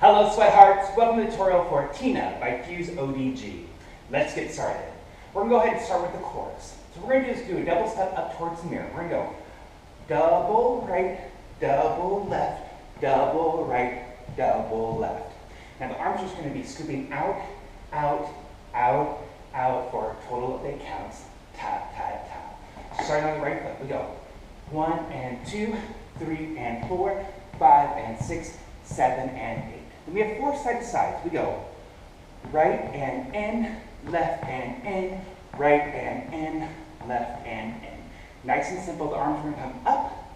Hello, sweathearts. Welcome to the tutorial for T.I.N.A by Fuse ODG. Let's get started. We're going to go ahead and start with the chorus. So we're going to just do a double step up towards the mirror. We're going to go double right, double left, double right, double left. Now the arms are just going to be scooping out, out, out, out for a total of 8 counts. Tap, tap, tap. Starting on the right foot, we go 1 and 2, 3 and 4, 5 and 6, 7 and 8. Then we have 4 side to sides. We go right and in, left and in, right and in, left and in. Nice and simple. The arms are going to come up,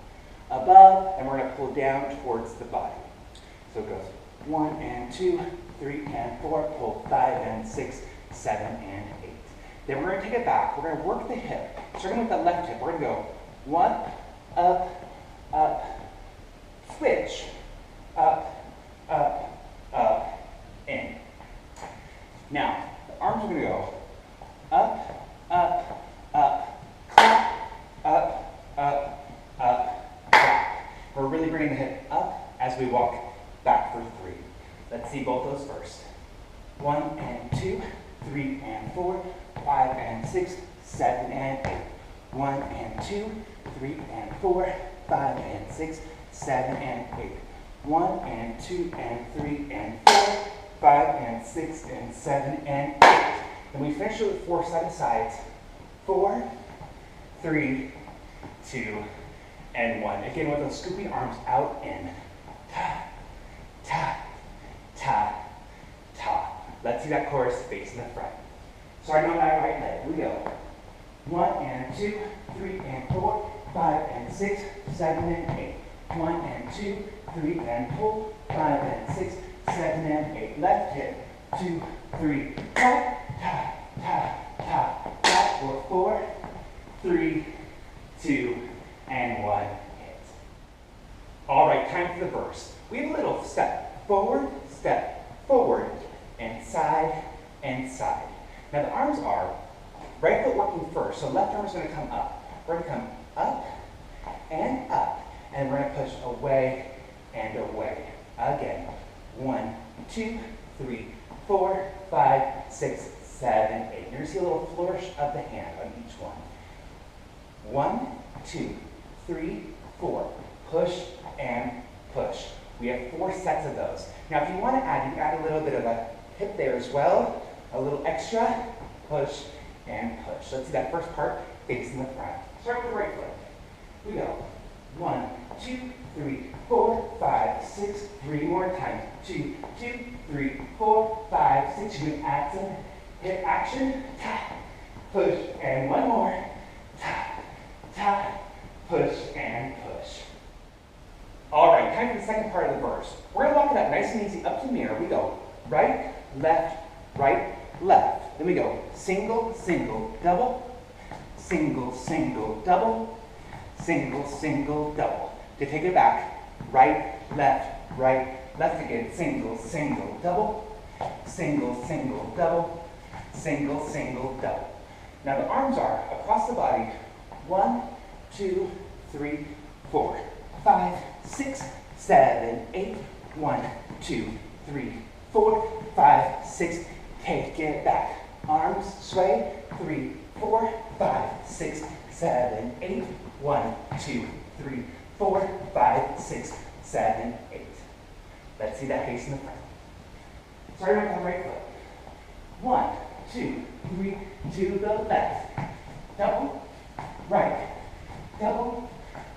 above, and we're going to pull down towards the body. So it goes 1 and 2, 3 and 4, pull 5 and 6, 7 and 8. Then we're going to take it back. We're going to work the hip. Starting with the left hip, we're going to go 1, up, up, switch, up, up, up, in. Now, the arms are going to go up, up, up, clap, up, up, up, clap. We're really bringing the hip up as we walk back for 3. Let's see both those first. 1 and 2, 3 and 4, 5 and 6, 7 and 8. 1 and 2, 3 and 4, 5 and 6, 7 and 8. 1 and 2 and 3 and 4, 5 and 6 and 7 and 8. And we finish it with 4 side to sides. 4, 3, 2, and 1. Again, with those scooping arms out in. Ta, ta, ta, ta. Let's see that chorus facing the front. Starting on that right leg, we go 1 and 2, 3 and 4, 5 and 6, 7 and 8. 1 and 2, 3 and pull, 5 and 6, 7 and 8. Left hip, 2, 3, tap, tap, tap, tap, tap for 4, 3, 2, and 1. Hit. All right, time for the verse. We have a little step forward, and side, and side. Now the arms are right foot working first, so left arm is going to come up. We're going to come up, and we're going to push away and away. Again, 1, 2, 3, 4, 5, 6, 7, 8. You're going to see a little flourish of the hand on each one. 1, 2, 3, 4. Push and push. We have 4 sets of those. Now if you want to add, you can add a little bit of a hip there as well. A little extra. Push and push. Let's see that first part facing the front. Start with the right foot. We go 1, 2, 3, 4, 5, 6, 3 more times. 2, 2, 3, 4, 5, 6. You can add some hip action. Tap, push, and 1 more. Tap, tap, push, and push. All right, time for the second part of the verse. We're going to walk it up nice and easy up to the mirror. We go right, left, left. Then we go single, single, double, single, single, double, single, single, double. To take it back, right, left again. Single, single, double, single, single, double, single, single, double. Now the arms are across the body. 1, 2, 3, 4, 5, 6, 7, 8. 1, 2, 3, 4, 5, 6. Take it back. Arms sway. 3, 4, 5, 6, 7, 8. 1, 2, 3, 4, 5, 6, 7, 8. Let's see that face in the front. Starting with the right foot. 1, 2, 3, to the left. Double, right, double,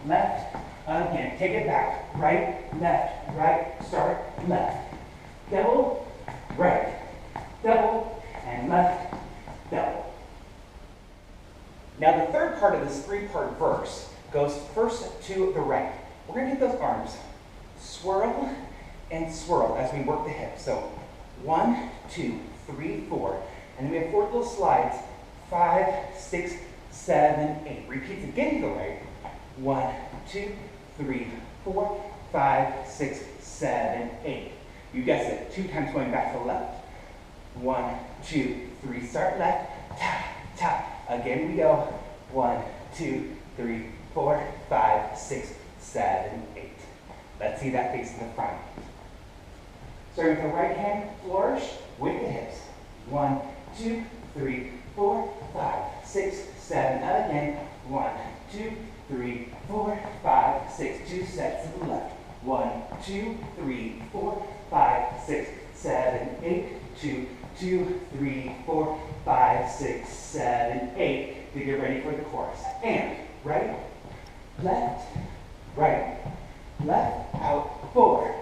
left. Again, take it back. Right, start, left. Double, right, double, and left, double. Now the third part of this 3-part verse goes first to the right. We're going to get those arms swirl and swirl as we work the hips. So 1, 2, 3, 4. And then we have 4 little slides. 5, 6, 7, 8. Repeats again to the right. 1, 2, 3, 4, 5, 6, 7, 8. You guessed it. 2 times going back to the left. 1, 2, 3. Start left. Tap, tap. Again we go. 1, 2, 3, 4, 5, 6, 7, 8. Let's see that face in the front. Starting with the right hand flourish with the hips. 1, 2, 3, 4, 5, 6, 7. Again. 1, 2, 3, 4, 5, 6. 2 sets to the left. 1, 2, 3, 4, 5, 6, 7, 8. 2, 2, 3, 4, 5, 6, 7, 8. To get ready for the chorus. And right, left, right, left, out, 4,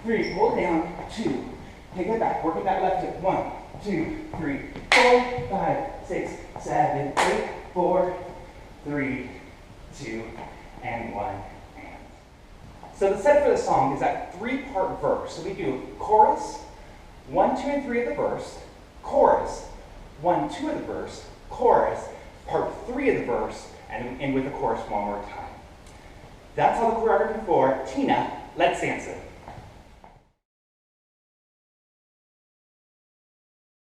3, pull down, 2, take it back, working that left hip, 1, 2, 3, 4, 5, 6, 7, 8, 4, 3, 2, and 1, and. So the set for the song is that 3-part verse. So we do chorus, 1, 2, and 3 of the verse, chorus, 1, 2 of the verse, chorus, part 3 of the verse, and end with the chorus one more time. That's all the choreography for T.I.N.A. Let's dance it.